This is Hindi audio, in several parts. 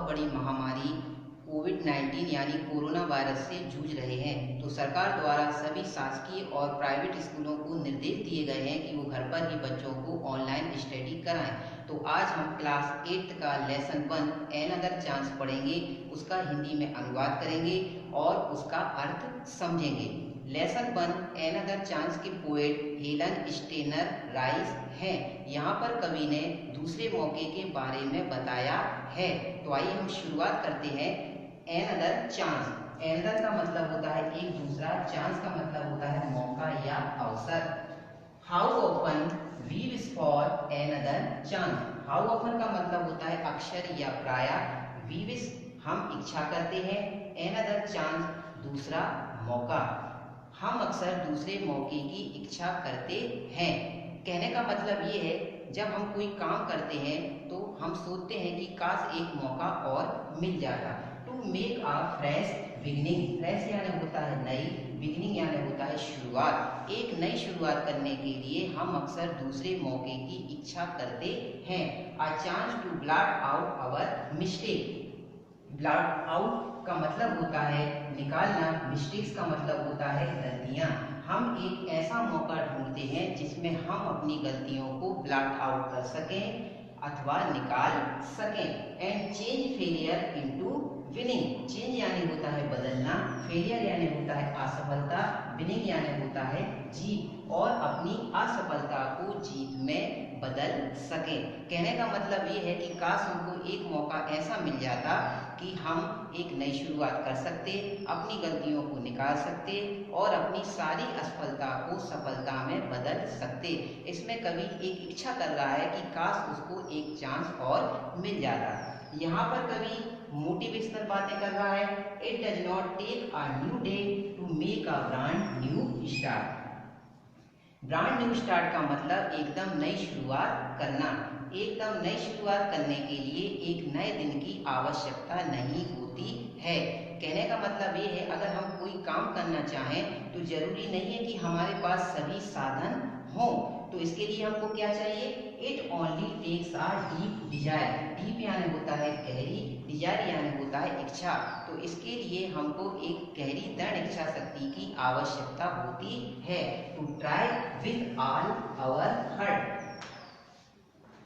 बड़ी महामारी कोविड-19 यानी कोरोना वायरस से जूझ रहे हैं। तो सरकार द्वारा सभी शासकीय और प्राइवेट स्कूलों को निर्देश दिए गए हैं कि वो घर पर ही बच्चों को ऑनलाइन स्टडी कराएं। तो आज हम क्लास 8 का लेसन 1 एनदर चांस पढ़ेंगे, उसका हिंदी में अनुवाद करेंगे और उसका अर्थ समझेंगे। लेसन 1 एनदर चांस के पोएट हेलन स्टेनर राइस हैं। यहाँ पर कवि ने दूसरे मौके के बारे में बताया है। तो आइए हम शुरुआत करते हैं। एनदर चांस, एनदर का मतलब होता है एक दूसरा, चांस का मतलब होता है मौका या अवसर। How often we wish for another chance, how often का मतलब होता है अक्सर या प्रायः, वी विश हम इच्छा करते हैं, एनदर चांस दूसरा मौका, हम अक्सर दूसरे मौके की इच्छा करते हैं। कहने का मतलब ये है, जब हम कोई काम करते हैं तो हम सोचते हैं कि काश एक मौका और मिल जाता। To make a fresh beginning, fresh यानी होता है नई, बिगिनिंग यानी होता है शुरुआत। एक नई शुरुआत करने के लिए हम अक्सर दूसरे मौके की इच्छा करते हैं। A chance to blot out our mistake, blot out का मतलब होता है निकालना, मिस्टेक्स का मतलब होता है गलतियां। हम एक ऐसा मौका ढूंढते हैं जिसमें हम अपनी गलतियों को ब्लॉट आउट कर सकें अथवा निकाल सकें। And change failure into winning, change यानी होता है बदलना, फेलियर यानी होता है असफलता, विनिंग यानी होता है जीत, और अपनी असफलता को जीत में बदल सके। कहने का मतलब ये है कि काश हमको एक मौका ऐसा मिल जाता कि हम एक नई शुरुआत कर सकते, अपनी गलतियों को निकाल सकते और अपनी सारी असफलता को सफलता में बदल सकते। इसमें कवि एक इच्छा कर रहा है कि काश उसको एक चांस और मिल जाता। यहाँ पर कवि मोटिवेशनल बातें कर रहा है। It does not take a new day to make a brand new start, brand new start का मतलब एकदम नई शुरुआत करना। एकदम नई शुरुआत करने के लिए एक नए दिन की आवश्यकता नहीं होती है। कहने का मतलब ये है, अगर हम कोई काम करना चाहें तो जरूरी नहीं है कि हमारे पास सभी साधन हों। तो इसके लिए हमको क्या चाहिए? It only takes a deep desire, deep यानी होता है गहरी, डिजायर यानी होता है इच्छा। तो इसके लिए हमको एक गहरी दृढ़ इच्छा शक्ति की आवश्यकता होती है। To try with all our heart,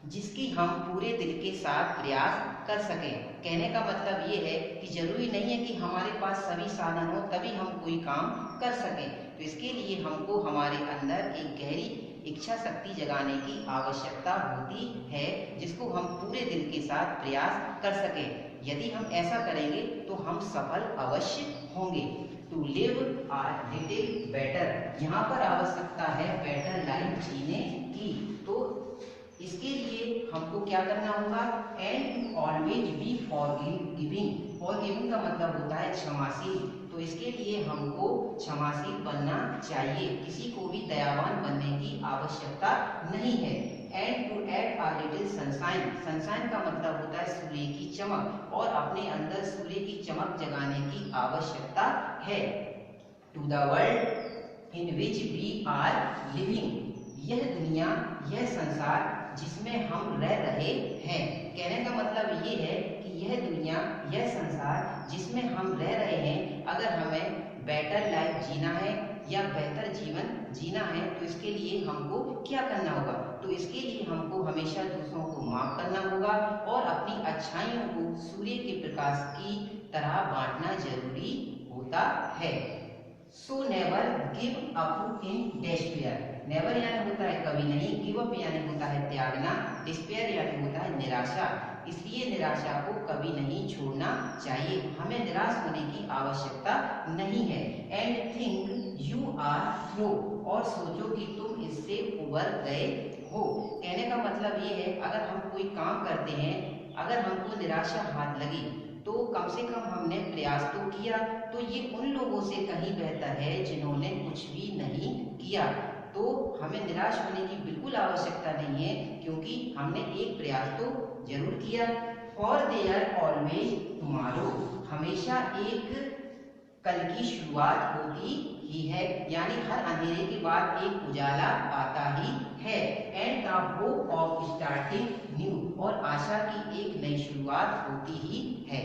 जिसकी हम पूरे दिल के साथ प्रयास कर सकें। कहने का मतलब ये है कि जरूरी नहीं है कि हमारे पास सभी साधन हो तभी हम कोई काम कर सकें। तो इसके लिए हमको हमारे अंदर एक गहरी इच्छा शक्ति जगाने की आवश्यकता होती है, जिसको हम पूरे दिल के साथ प्रयास कर सकें। यदि हम ऐसा करेंगे तो हम सफल अवश्य होंगे। To live a little better, यहाँ पर आवश्यकता है बेटर लाइफ जीने की। तो इसके लिए हमको क्या करना होगा? And always be forgiving, forgiving का मतलब होता है क्षमाशील। तो इसके लिए हमको क्षमाशील बनना चाहिए, किसी को भी दयावान बनने की आवश्यकता नहीं है। And to add a little sunshine, sunshine का मतलब होता है सूर्य की चमक, और अपने अंदर सूर्य की चमक जगाने की आवश्यकता है। To the world in which we are living, यह दुनिया, यह संसार जिसमें हम रह रहे हैं। कहने का मतलब ये है कि यह दुनिया, यह संसार जिसमें हम रह रहे हैं, अगर हमें बेटर लाइफ जीना है या बेहतर जीवन जीना है तो इसके लिए हमको क्या करना होगा? तो इसके लिए हमको हमेशा दूसरों को माफ करना होगा और अपनी अच्छाइयों को सूर्य के प्रकाश की तरह बांटना जरूरी होता है। So never give up in despair, never यानी होता है कभी नहीं, गिव अप यानी होता है त्यागना, डिस्पेयर यानी होता है निराशा। इसलिए निराशा को कभी नहीं छोड़ना चाहिए, हमें निराश होने की आवश्यकता नहीं है। And think you are through, और सोचो कि तुम इससे उबर गए हो। कहने का मतलब ये है, अगर हम कोई काम करते हैं, अगर हमको निराशा हाथ लगी तो कम से कम हमने प्रयास तो किया। तो ये उन लोगों से कहीं बेहतर है जिन्होंने कुछ भी नहीं किया। तो हमें निराश होने की बिल्कुल आवश्यकता नहीं है, क्योंकि हमने एक प्रयास तो जरूर किया। फॉर देयर ऑलवेज टुमारो, हमेशा एक कल की शुरुआत होती ही है, यानी हर अंधेरे के बाद एक उजाला आता ही है। And the hope of starting new, और आशा की एक नई शुरुआत होती ही है।